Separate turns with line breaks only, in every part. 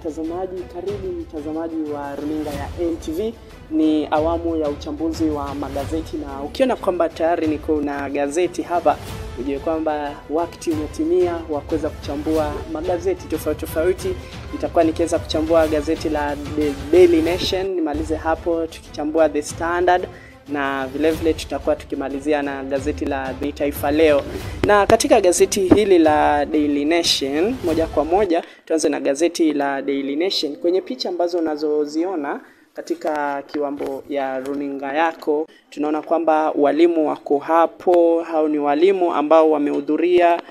mtazamaji, karibu mtazamaji wa runinga ya NTV. Ni awamu ya uchambuzi wa magazeti, na ukiona kwamba tayari niko na gazeti hapa, ujue kwamba wakati umetimia wa kuweza kuchambua magazeti tofauti. Itakuwa nikiweza kuchambua gazeti la The Daily Nation, nimalize hapo tukichambua The Standard, na vile tutakuwa tukimalizia na gazeti la The Taifa Leo. Na katika gazeti hili la Daily Nation, moja kwa moja tuanze na gazeti la Daily Nation. Kwenye picha ambazo unazoziona katika kiwambo ya runinga yako, tunaona kwamba walimu wako hapo. Hao ni walimu ambao wamehudhuria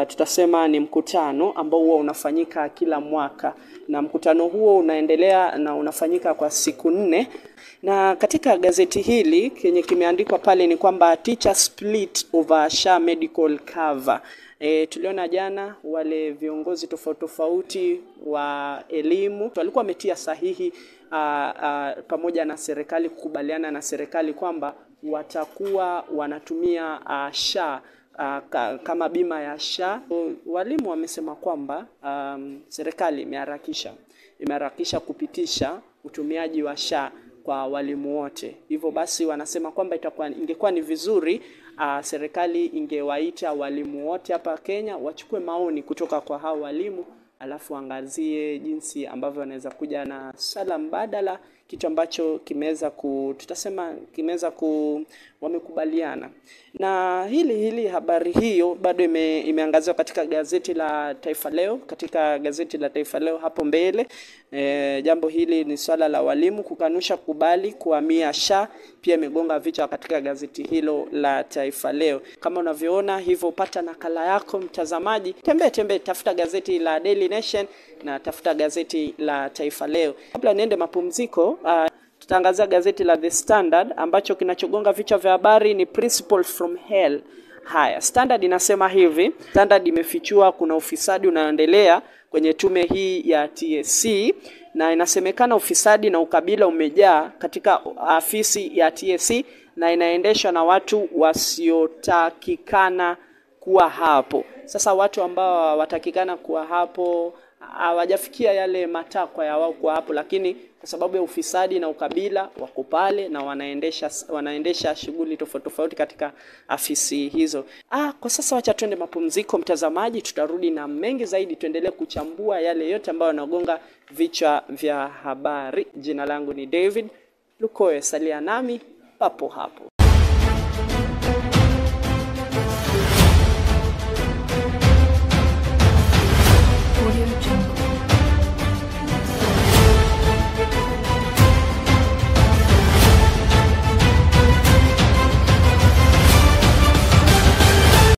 tutasema ni mkutano ambao huwa unafanyika kila mwaka, na mkutano huo unaendelea na unafanyika kwa siku 4. Na katika gazeti hili kenye kimeandikwa pale ni kwamba teacher split over SHA medical cover. Tuliona jana wale viongozi tofauti wa elimu walikuwa wametia sahihi pamoja na serikali, kukubaliana na serikali kwamba watakuwa wanatumia SHA kama bima ya SHA. Walimu wamesema kwamba serikali imeharakisha kupitisha utumiaji wa SHA kwa walimu wote. Hivyo basi wanasema kwamba ingekuwa ni vizuri serikali ingewaita walimu wote hapa Kenya wachukue maoni kutoka kwa hao walimu, alafu angazie jinsi ambavyo wanaweza kuja na sala mbadala, kitu ambacho wamekubaliana. Na hili habari hiyo bado imeangaziwa katika gazeti la Taifa Leo. Katika gazeti la Taifa Leo hapo mbele, jambo hili ni swala la walimu kukanusha kubali kuhamia SHA, pia imegonga vichwa katika gazeti hilo la Taifa Leo. Kama unavyoona hivyo, pata nakala yako mtazamaji, tembee tafuta gazeti la Daily Nation na tafuta gazeti la Taifa Leo. Kabla niende mapumziko, tutaangazia gazeti la The Standard ambacho kinachogonga vichwa vya habari ni Principal from Hell. Haya, Standard inasema hivi: Standard imefichua kuna ufisadi unaoendelea kwenye tume hii ya TSC, na inasemekana ufisadi na ukabila umejaa katika afisi ya TSC na inaendeshwa na watu wasiotakikana kuwa hapo. Sasa watu ambao watakikana kuwa hapo hawajafikia yale matakwa ya wao kuwa hapo, lakini kwa sababu ya ufisadi na ukabila wako pale na wanaendesha shughuli tofauti katika afisi hizo. Kwa sasa wacha twende mapumziko mtazamaji, tutarudi na mengi zaidi, tuendelee kuchambua yale yote ambayo yanagonga vichwa vya habari. Jina langu ni David Lukoe, salia nami papo hapo.